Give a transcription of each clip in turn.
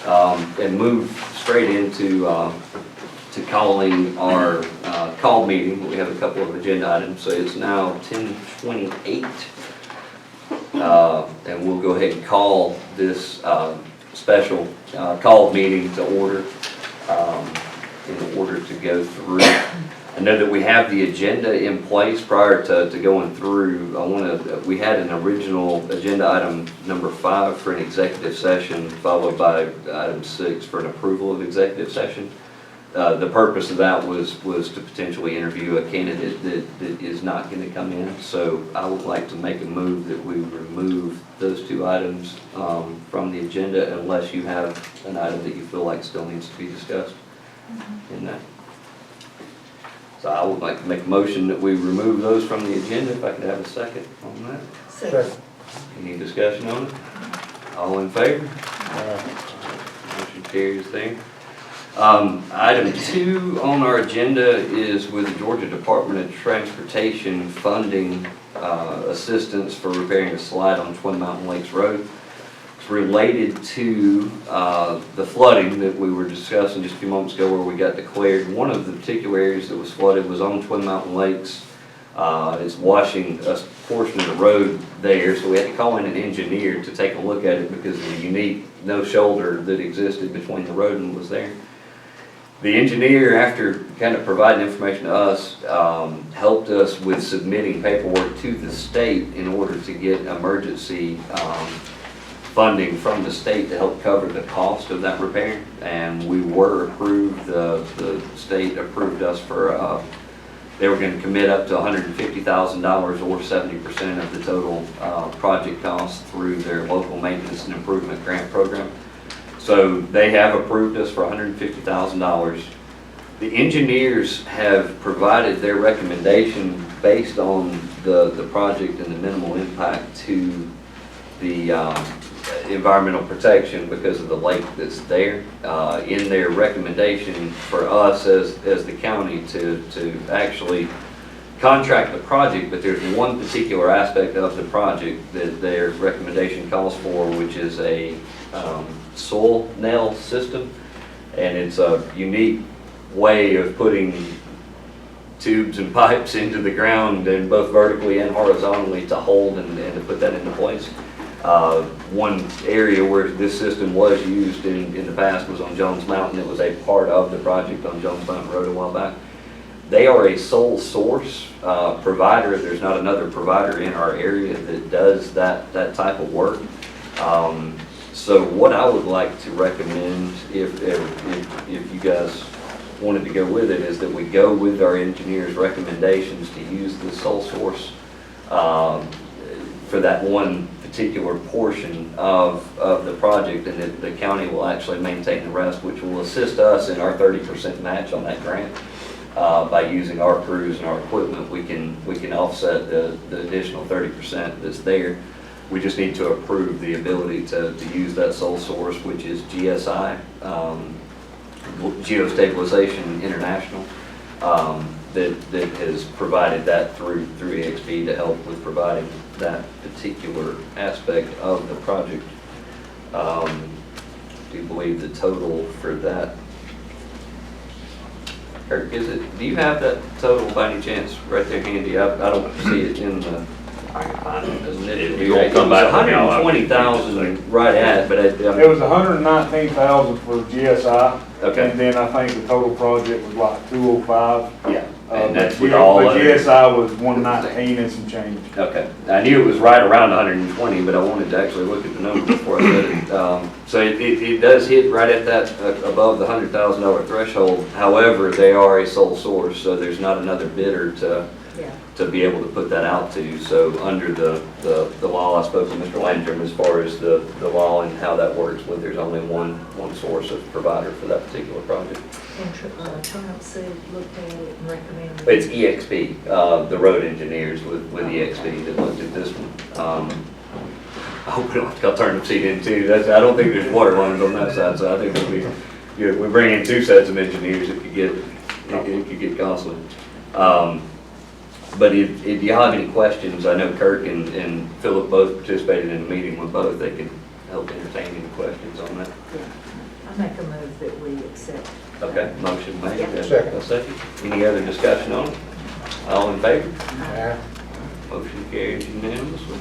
and move straight into to calling our call meeting. We have a couple of agenda items, so it's now 10:28. And we'll go ahead and call this special call meeting to order in order to go through. I know that we have the agenda in place prior to going through. We had an original agenda item number 5 for an executive session, followed by item 6 for an approval of executive session. The purpose of that was to potentially interview a candidate that is not going to come in. So I would like to make a move that we remove those 2 items from the agenda unless you have an item that you feel like still needs to be discussed in that. So I would like to make a motion that we remove those from the agenda. If I could have a second on that. Second. Any discussion on it? All in favor? Motion carries there. Item 2 on our agenda is with the Georgia Department of Transportation funding assistance for repairing a slide on Twin Mountain Lakes Road. It's related to the flooding that we were discussing just a few moments ago, where we got declared. One of the particular areas that was flooded was on Twin Mountain Lakes. It's washing a portion of the road there, so we had to call in an engineer to take a look at it because of the unique no shoulder that existed between the road and was there. The engineer, after kind of providing information to us, helped us with submitting paperwork to the state in order to get emergency funding from the state to help cover the cost of that repair. And we were approved. The state approved us for, they were going to commit up to $150,000 or 70% of the total project cost through their local maintenance and improvement grant program. So they have approved us for $150,000. The engineers have provided their recommendation based on the project and the minimal impact to the environmental protection because of the lake that's there. In their recommendation for us as the county to actually contract the project, but there's one particular aspect of the project that their recommendation calls for, which is a soil nail system, and it's a unique way of putting tubes and pipes into the ground, and both vertically and horizontally, to hold and to put that into place. One area where this system was used in the past was on Jones Mountain. It was a part of the project on Jones Mountain Road a while back. They are a sole source provider. There's not another provider in our area that does that type of work. So what I would like to recommend, if you guys wanted to go with it, is that we go with our engineer's recommendations to use the sole source for that one particular portion of the project, and that the county will actually maintain the rest, which will assist us in our 30% match on that grant. By using our crews and our equipment, we can offset the additional 30% that's there. We just need to approve the ability to use that sole source, which is GSI, Geostabilization International, that has provided that through EXP to help with providing that particular aspect of the project. I do believe the total for that, Kirk, do you have that total by any chance right there handy? I don't see it in the. I can find it. It won't come back. 120,000 right at, but It was 119,000 for GSI. Okay. And then I think the total project was like 205. Yeah. And that's with all but other- GSI was 119 and some change. Okay, I knew it was right around 120, but I wanted to actually look at the number before I said it. So it does hit right at that, above the $100,000 threshold. However, they are a sole source, so there's not another bidder to be able to put that out to. So under the law, I spoke to Mr. Landrum as far as the law and how that works, when there's only one source of provider for that particular project. And Tallant looked at it and recommended. It's EXP, the road engineers with EXP that looked at this one. I hope we don't have to call turnip seed in too. I don't think there's water lines on that side, so I think it'll be good. We bring in 2 sets of engineers, it could get costly. But if y'all have any questions, I know Kirk and Philip both participated in the meeting with both. They can help entertain any questions on that. I make a move that we accept. Okay, motion made. Yeah. Second. A second. Any other discussion on it? All in favor? Aye. Motion carries unanimously.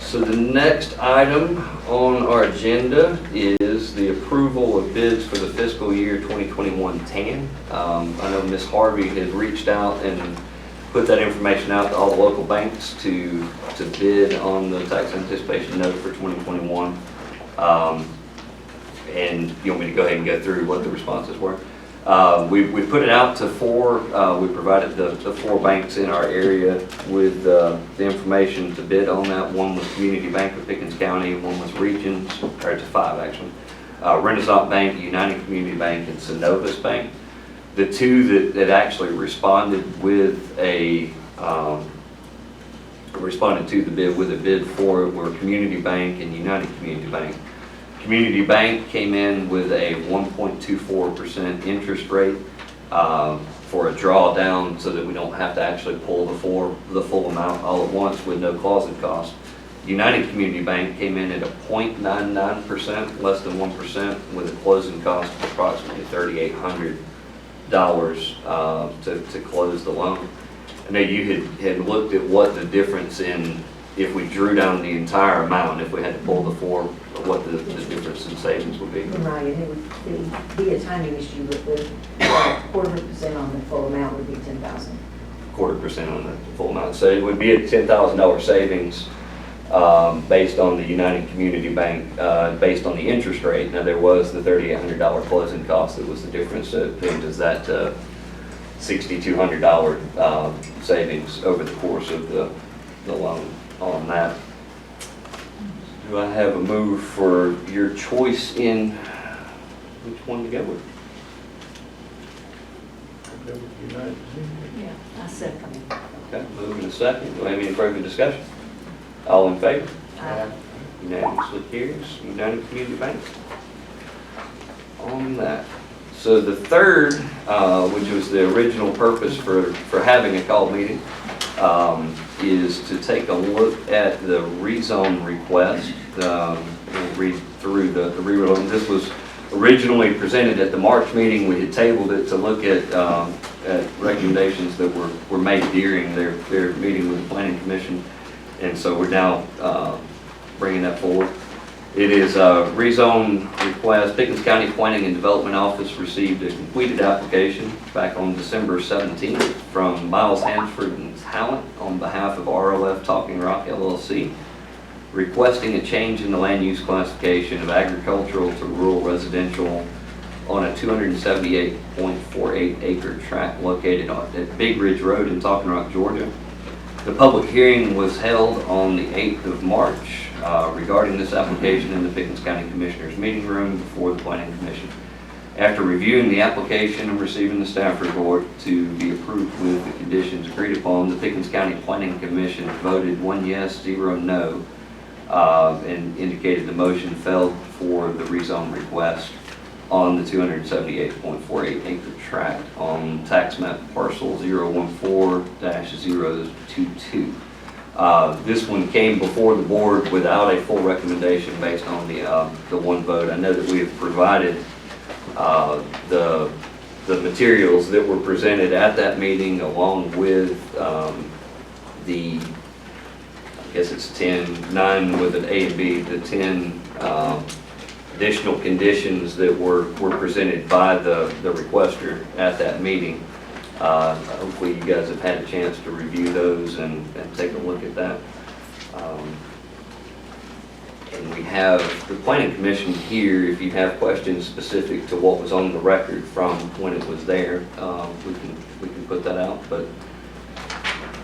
So the next item on our agenda is the approval of bids for the fiscal year 2021 TAN. I know Ms. Harvey had reached out and put that information out to all the local banks to bid on the tax anticipation note for 2021. And you want me to go ahead and go through what the responses were? We put it out to four, we provided the four banks in our area with the information to bid on that. One was Community Bank of Pickens County, one was Regions, or to five actually. Renaissance Bank, United Community Bank, and Synovus Bank. The two that actually responded with responded to the bid with a bid for it were Community Bank and United Community Bank. Community Bank came in with a 1.24% interest rate for a drawdown so that we don't have to actually pull the full amount all at once with no closing cost. United Community Bank came in at a 0.99%, less than 1%, with a closing cost of approximately $3,800 to close the loan. I know you had looked at what the difference in, if we drew down the entire amount, if we had to pull the four, what the difference in savings would be. Right, and it would be a timing issue with the 0.25% on the full amount would be 10,000. 0.25% on the full amount. So it would be a $10,000 savings based on the United Community Bank, based on the interest rate. Now there was the $3,800 closing cost that was the difference. So it is that $6,200 savings over the course of the loan on that. Do I have a move for your choice in which one to go with? Yeah, I second it. Okay, move in a second. Do I have any further discussion? All in favor? Unanimously carries. United Community Bank. On that. So the third, which was the original purpose for having a call meeting, is to take a look at the rezone request. We'll read through the rezone. This was originally presented at the March meeting. We had tabled it to look at recommendations that were made during their meeting with the Planning Commission. And so we're now bringing that forward. It is a rezone request. Pickens County Planning and Development Office received a completed application back on December 17th from Miles Hansford and Tallant on behalf of RLF Talking Rock LLC, requesting a change in the land use classification of agricultural to rural residential on a 278.48 acre tract located at Big Ridge Road in Talking Rock, Georgia. The public hearing was held on the 8th of March regarding this application in the Pickens County Commissioners meeting room before the Planning Commission. After reviewing the application and receiving the staff report to be approved with the conditions agreed upon, the Pickens County Planning Commission voted 1 yes, 0 no, and indicated the motion failed for the rezone request on the 278.48 acre tract on tax map parcel 014-022. This one came before the board without a full recommendation based on the one vote. I know that we have provided the materials that were presented at that meeting along with the, I guess it's 9 with an A and B, the 10 additional conditions that were presented by the requester at that meeting. Hopefully you guys have had a chance to review those and take a look at that. And we have the Planning Commission here. If you have questions specific to what was on the record from when it was there, we can put that out. But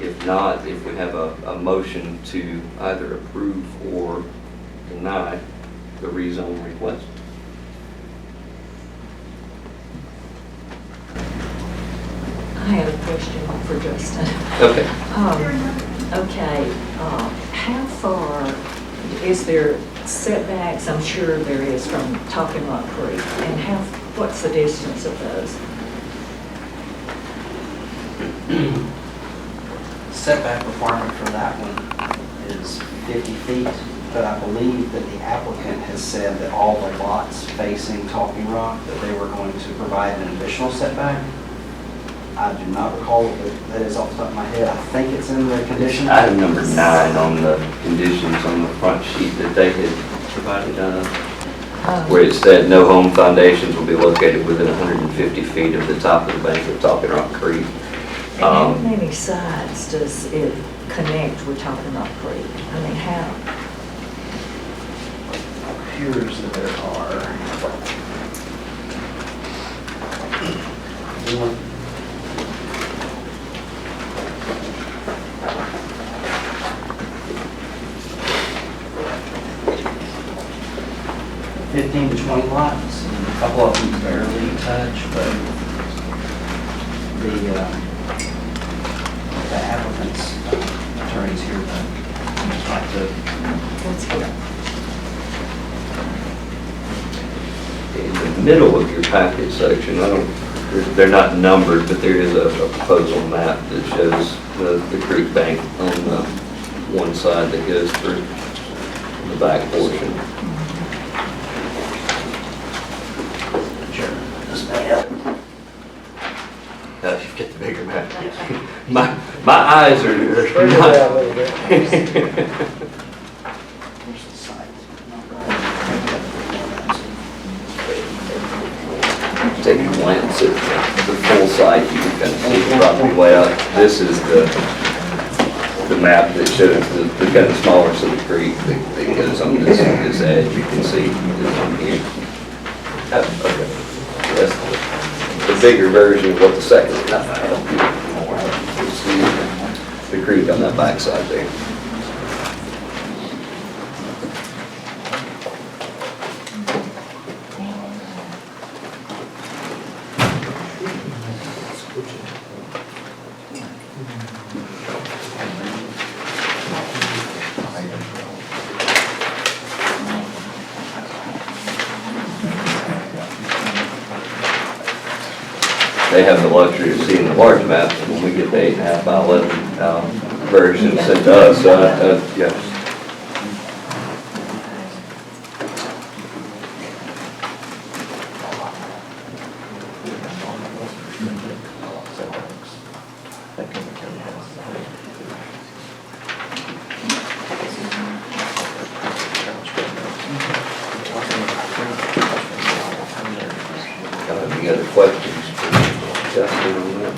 if not, if we have a motion to either approve or deny the rezone request. I have a question for Justin. Okay. Okay, how far is there setbacks? I'm sure there is from Talking Rock Creek, and what's the distance of those? Setback requirement for that one is 50 feet but I believe that the applicant has said that all the lots facing Talking Rock, that they were going to provide an additional setback. I do not recall what that is off the top of my head. I think it's in the conditions. Item number 9 on the conditions on the front sheet that they had provided, where it said no home foundations will be located within 150 feet of the top of the bank of Talking Rock Creek. And how many sides does it connect with Talking Rock Creek? I mean, how? Appears that there are. 15 to 20 lots, and a couple of them barely touch, but the applicant's attorneys here would like to. That's good. In the middle of your packet section, they're not numbered, but there is a proposal map that shows the creek bank on the one side that goes through the back portion. Sure. This may help. You get the bigger map. My eyes are Spread it not. out a little bit. Here's the site. Take a glance at the full site, you can kind of see the property layout. This is the map that shows the kind of smaller of the creek that goes on this edge. You can see it's on here. Okay. That's the bigger version of what the second is. You see the creek on that backside there. They have the luxury of seeing the large maps when we get the 8.5 by 11 version sent to us. Yeah. Any other questions for Justin on that?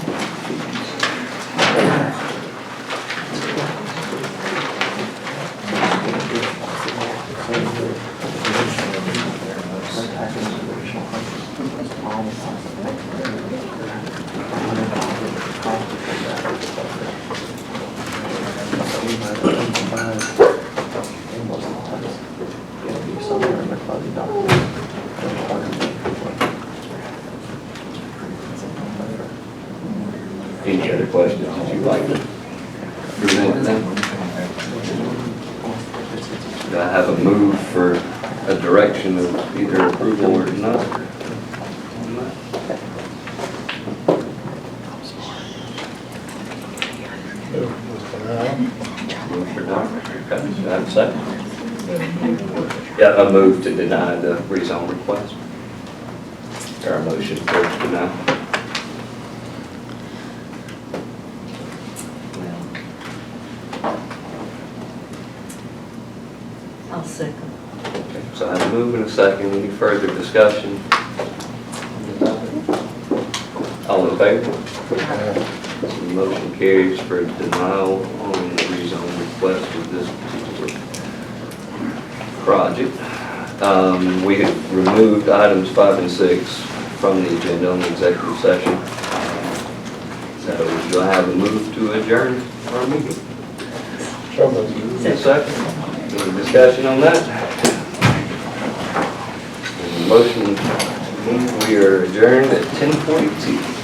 Any other questions that you'd like to present to them? Do I have a move for a direction of either approval or not? Move for not. Okay, do I have a second? Yeah, a move to deny the rezone request. Or a motion to deny. I'll second. Okay, so I have a move and a second. Any further discussion? All in favor? So the motion carries for denial on the rezone request of this particular project. We have removed items 5 and 6 from the agenda on the executive session. So do I have a move to adjourn our meeting? So moved. A second. Any discussion on that? Motion, we are adjourned at 10:42.